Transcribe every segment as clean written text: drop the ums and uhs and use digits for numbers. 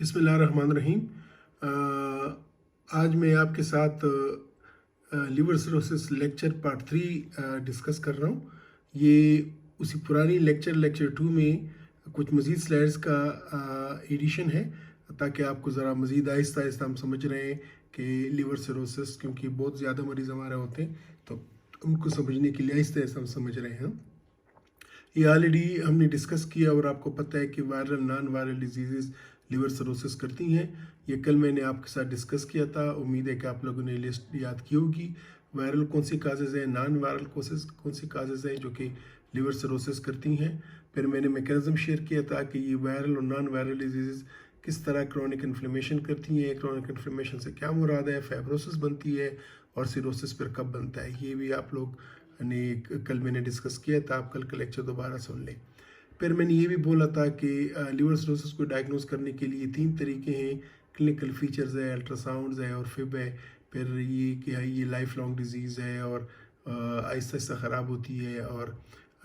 बिस्मिल्लाहिर्रहमानिर्रहीम। आज मैं आपके साथ liver cirrhosis lecture part 3 discuss कर रहा हूँ। ये उसी पुरानी लेक्चर 2 में कुछ मज़ीद स्लाइड्स का एडिशन है, ताकि आपको ज़रा मज़ीद आहिस्ता आहिस्ता हम समझ रहे हैं कि लिवर सिरोसिस, क्योंकि बहुत ज़्यादा मरीज़ हमारे होते हैं, तो उनको समझने के लिए आहिस्ता आहिस्ता हम समझ रहे हैं। ये ऑलरेडी हमने डिस्कस किया और आपको पता है कि viral non viral disease liver cirrhosis करती हैं। ये कल मैंने आपके साथ डिस्कस किया था। उम्मीद है कि आप लोगों ने लिस्ट याद की होगी। वायरल कौन सी काजेज़ हैं, नॉन वायरल कौन सी काजेज़ हैं जो कि लिवर सिरोसिस करती हैं। फिर मैंने मैकेनिज्म शेयर किया था कि ये वायरल और नॉन वायरल डिजीज़ किस तरह क्रॉनिक इन्फ्लेमेशन करती हैं। क्रॉनिक इन्फ्लेमेशन से क्या मुराद है, फाइब्रोसिस बनती है और सिरोसिस फिर कब बनता है, ये भी आप लोग ने कल मैंने डिस्कस किया था। आप कल का लेक्चर दोबारा सुन लें। फिर मैंने ये भी बोला था कि लिवर सिरोसिस को डायग्नोस करने के लिए 3 तरीके हैं। क्लिनिकल फीचर्स है, अल्ट्रासाउंड्स है और फिब है। फिर ये कि ये लाइफ लॉन्ग डिजीज़ है और आहिस्ता आहिस्ता ख़राब होती है, और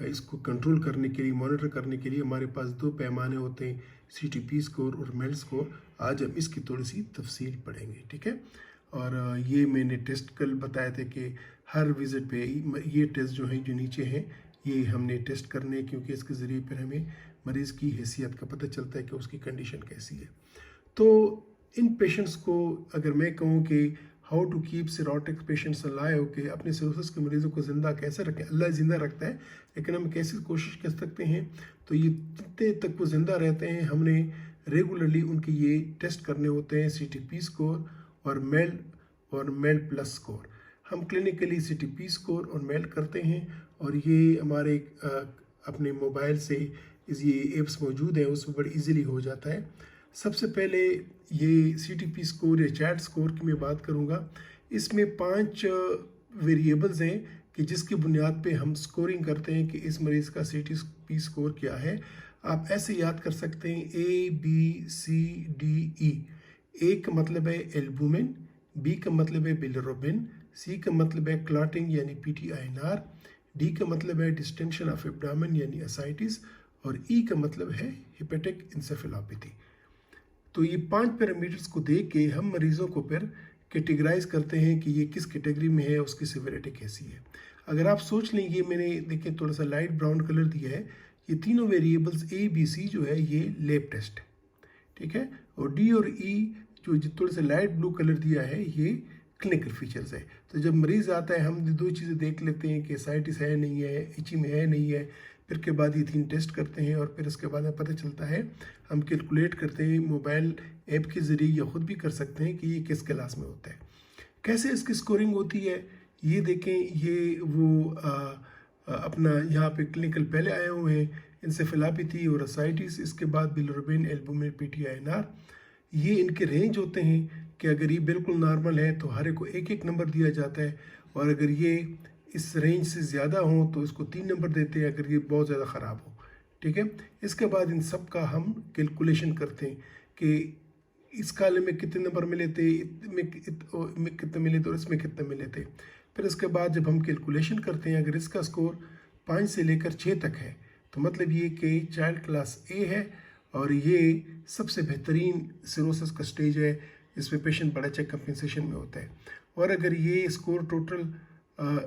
इसको कंट्रोल करने के लिए, मॉनिटर करने के लिए हमारे पास 2 पैमाने होते हैं, CTP स्कोर और मेल्ट स्कोर। आज हम इसकी थोड़ी सी तफसील पढ़ेंगे, ठीक है। और ये मैंने टेस्ट कल बताए थे कि हर विज़िट पे ये टेस्ट जो है, जो नीचे हैं, ये हमने टेस्ट करने, क्योंकि इसके ज़रिए फिर हमें मरीज़ की हैसियत का पता चलता है कि उसकी कंडीशन कैसी है। तो इन पेशेंट्स को अगर मैं कहूँ कि how to keep cirrhotic patients alive, कि अपने सिरोसिस के मरीज़ों को ज़िंदा कैसे रखें। अल्लाह ज़िंदा रखता है, लेकिन हम कैसे कोशिश कर सकते हैं। तो ये जितने तक वो ज़िंदा रहते हैं, हमने रेगुलरली उनके ये टेस्ट करने होते हैं, CTP स्कोर और मेल्ट प्लस स्कोर। हम क्लिनिकली CTP स्कोर और मेल्ट करते हैं, और ये हमारे अपने मोबाइल से ये एप्स मौजूद हैं, उसमें बड़ी इजीली हो जाता है। सबसे पहले ये CTP स्कोर या चैट स्कोर की मैं बात करूँगा। इसमें 5 वेरिएबल्स हैं कि जिसकी बुनियाद पे हम स्कोरिंग करते हैं कि इस मरीज़ का CTP स्कोर क्या है। आप ऐसे याद कर सकते हैं, ABCDE। ए का मतलब है एल्बुमिन, B का मतलब है बिलिरुबिन, C का मतलब है क्लॉटिंग यानी PTINR, D का मतलब है डिस्टेंशन ऑफ एब्डोमेन यानी असाइटिस, और E का मतलब है हेपेटिक इंसेफेलोपैथी। तो ये 5 पैरामीटर्स को देख के हम मरीज़ों को फिर कैटेगराइज करते हैं कि ये किस कैटेगरी में है, उसकी सिविरिटी कैसी है। अगर आप सोच लें, ये मैंने देखिए थोड़ा सा लाइट ब्राउन कलर दिया है, ये तीनों वेरिएबल्स ABC जो है ये लैब टेस्ट है, ठीक है। और D और E जो थोड़ा सा लाइट ब्लू कलर दिया है, ये क्लिनिकल फीचर्स है। तो जब मरीज़ आता है, हम 2 चीज़ें देख लेते हैं कि साइटिस है नहीं है, इचिंग है नहीं है, फिर के बाद ये 3 टेस्ट करते हैं, और फिर इसके बाद हमें पता चलता है, हम कैलकुलेट करते हैं मोबाइल ऐप के ज़रिए, या ख़ुद भी कर सकते हैं कि ये किस क्लास में होता है। कैसे इसकी स्कोरिंग होती है, ये देखें। ये वो अपना यहाँ पे क्लिनिकल पहले आए हुए हैं, इंसेफेलोपैथी और असाइटिस, इसके बाद बिलिरुबिन, एल्बुमिन, PTINR। ये इनके रेंज होते हैं कि अगर ये बिल्कुल नॉर्मल है तो हर एक को 1-1 नंबर दिया जाता है, और अगर ये इस रेंज से ज़्यादा हो तो इसको 3 नंबर देते हैं, अगर ये बहुत ज़्यादा ख़राब हो, ठीक है। इसके बाद इन सब का हम कैलकुलेशन करते हैं कि इस काले में कितने नंबर मिले थे, में कितने मिले थे, और इसमें कितने मिले थे। फिर इसके बाद जब हम कैलकुलेशन करते हैं, अगर इसका स्कोर 5 से लेकर 6 तक है, तो मतलब ये कि चाइल्ड क्लास A है, और ये सबसे बेहतरीन सिरोसिस का स्टेज है, जिसमें पेशेंट बड़ा चेक कंपेंसेशन में होता है। और अगर ये स्कोर टोटल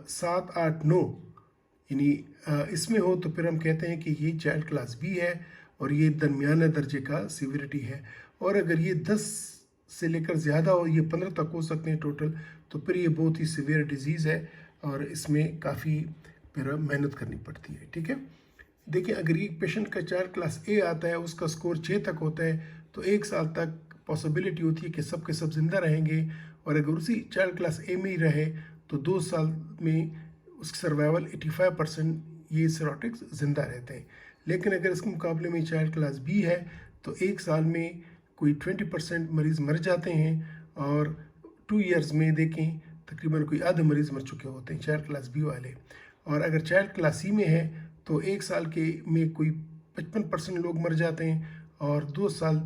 7, 8, 9 यानी इसमें हो, तो फिर हम कहते हैं कि ये चाइल्ड क्लास B है, और ये दरमियाना दर्जे का सीवियरिटी है। और अगर ये 10 से लेकर ज़्यादा हो, ये 15 तक हो सकते हैं टोटल, तो फिर ये बहुत ही सीवियर डिजीज़ है, और इसमें काफ़ी फिर मेहनत करनी पड़ती है, ठीक है। देखिए, अगर ये पेशेंट का चाइल्ड क्लास A आता है, उसका स्कोर 6 तक होता है, तो 1 साल तक पॉसिबिलिटी होती है कि सब के सब ज़िंदा रहेंगे। और अगर उसी चाइल्ड क्लास A में ही रहे, तो 2 साल में उसकी सर्वाइवल 85% ये सिरोटिक्स ज़िंदा रहते हैं। लेकिन अगर इसके मुकाबले में चाइल्ड क्लास B है, तो 1 साल में कोई 20% मरीज़ मर जाते हैं, और 2 ईयर्स में देखें तकरीबन कोई आधे मरीज़ मर चुके होते हैं चाइल्ड क्लास B वाले। और अगर चाइल्ड क्लास C में है, तो 1 साल के में कोई 55% लोग मर जाते हैं, और 2 साल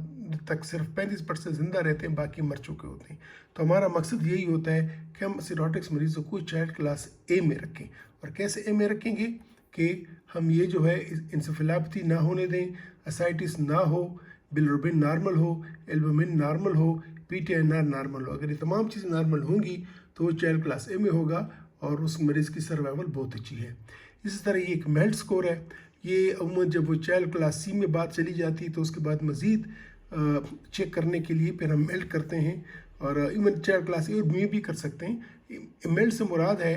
तक सिर्फ 35% ज़िंदा रहते हैं, बाकी मर चुके होते हैं। तो हमारा मकसद यही होता है कि हम सिरोटिक्स मरीज़ों को चाइल्ड क्लास A में रखें। और कैसे A में रखेंगे कि हम ये जो है इंसेफेलोपैथी ना होने दें, असाइटिस ना हो, बिलिरुबिन नॉर्मल हो, एल्बुमिन नॉर्मल हो, PTINR नॉर्मल हो। अगर ये तमाम चीज़ें नॉर्मल होंगी तो वो चाइल्ड क्लास ए में होगा और उस मरीज़ की सर्वाइवल बहुत अच्छी है। इसी तरह ये एक मेल्ट स्कोर है, ये अमूमन जब वो चाइल्ड क्लास सी में बात चली जाती है तो उसके बाद मज़ीद चेक करने के लिए फिर हम मेल्ट करते हैं, और इवन चाइल्ड क्लास ए में भी कर सकते हैं। मेल्ट से मुराद है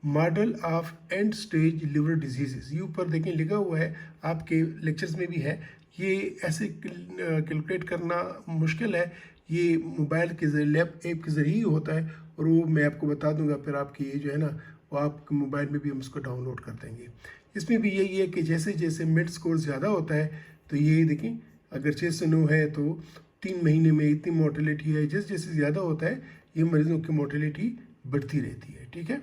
model of and stage liver disease. ये ऊपर देखें लिखा हुआ है, आपके लेक्चर्स में भी है। ये ऐसे कैलकुलेट करना मुश्किल है, ये मोबाइल के ज़रिए लैप ऐप के ज़रिए ही होता है, और वो मैं आपको बता दूंगा फिर आपकी ये जो है ना वो आपके मोबाइल में भी हम उसको डाउनलोड कर देंगे। इसमें भी यही है कि जैसे जैसे मिड स्कोर ज़्यादा होता है तो ये देखें, अगर 6 से 9 है तो 3 महीने में इतनी मोर्टेलिटी है। जैसे जैसे ज़्यादा होता है ये मरीज़ों की मोर्टेलिटी बढ़ती रहती है, ठीक है।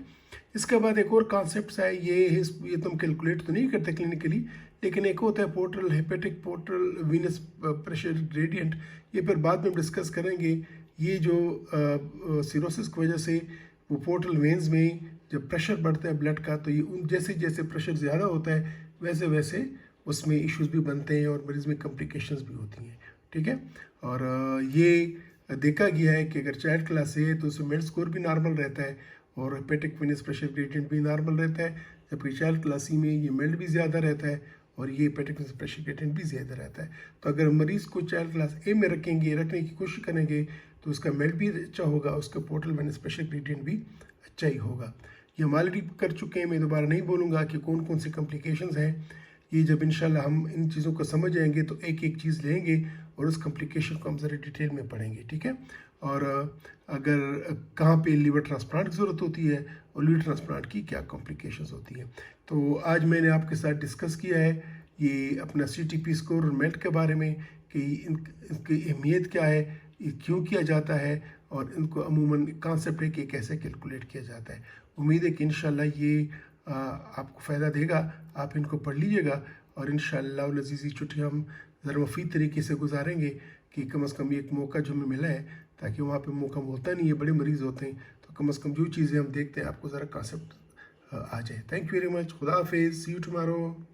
इसके बाद एक और कॉन्सेप्ट है, ये तो हम कैलकुलेट तो नहीं करते क्लिनिकली, लेकिन एक होता है portal hepatic portal Venus pressure gradient. ये फिर बाद में डिस्कस करेंगे। ये जो सिरोसिस की वजह से वो पोर्टल वेन्स में जब प्रेशर बढ़ता है ब्लड का, तो ये जैसे जैसे प्रेशर ज़्यादा होता है वैसे वैसे उसमें इश्यूज भी बनते हैं और मरीज़ में कॉम्प्लिकेशंस भी होती हैं, ठीक है। और ये देखा गया है कि अगर चाइल्ड क्लास है तो उसमें मेड स्कोर भी नॉर्मल रहता है और हेपेटिक वेनस प्रेशर ग्रेडियंट भी नॉर्मल रहता है, जबकि चाइल्ड क्लास सी में ये मेल्ट भी ज़्यादा रहता है और ये हेपेटिक वेनस प्रेशर ग्रेडियंट भी ज़्यादा रहता है। तो अगर मरीज़ को चाइल्ड क्लास ए में रखने की कोशिश करेंगे तो उसका मेल्ट भी अच्छा होगा, उसका पोर्टल वेनस प्रेशर ग्रेडियंट भी अच्छा ही होगा। ये हम ऑलरेडी कर चुके हैं, मैं दोबारा नहीं बोलूँगा कि कौन कौन सी कॉम्प्लिकेशंस हैं। ये जब इंशाल्लाह हम इन चीज़ों को समझ जाएंगे तो एक एक चीज़ लेंगे और उस कॉम्प्लिकेशन को हम ज़रा डिटेल में पढ़ेंगे, ठीक है। और अगर कहाँ पे लिवर ट्रांसप्लांट की ज़रूरत होती है और लिवर ट्रांसप्लांट की क्या कॉम्प्लिकेशंस होती हैं। तो आज मैंने आपके साथ डिस्कस किया है ये अपना CTP स्कोर और मेल्ट के बारे में कि इनकी अहमियत क्या है, ये क्यों किया जाता है, और इनको अमूमन कॉन्सेप्ट है कि कैसे कैलकुलेट किया जाता है। उम्मीद है कि इंशाल्लाह ये आपको फ़ायदा देगा, आप इनको पढ़ लीजिएगा और इंशाल्लाह लज़ीज़ छुट्टियाँ हम ज़रा मुफीद तरीके से गुजारेंगे कि कम से कम एक मौका जो हमें मिला है, ताकि वहाँ पे मौका होता नहीं है, बड़े मरीज़ होते हैं, तो कम से कम जो चीज़ें हम देखते हैं आपको ज़रा कॉन्सेप्ट आ जाए। थैंक यू वेरी मच, खुदा हाफिज़, सी यू टुमारो।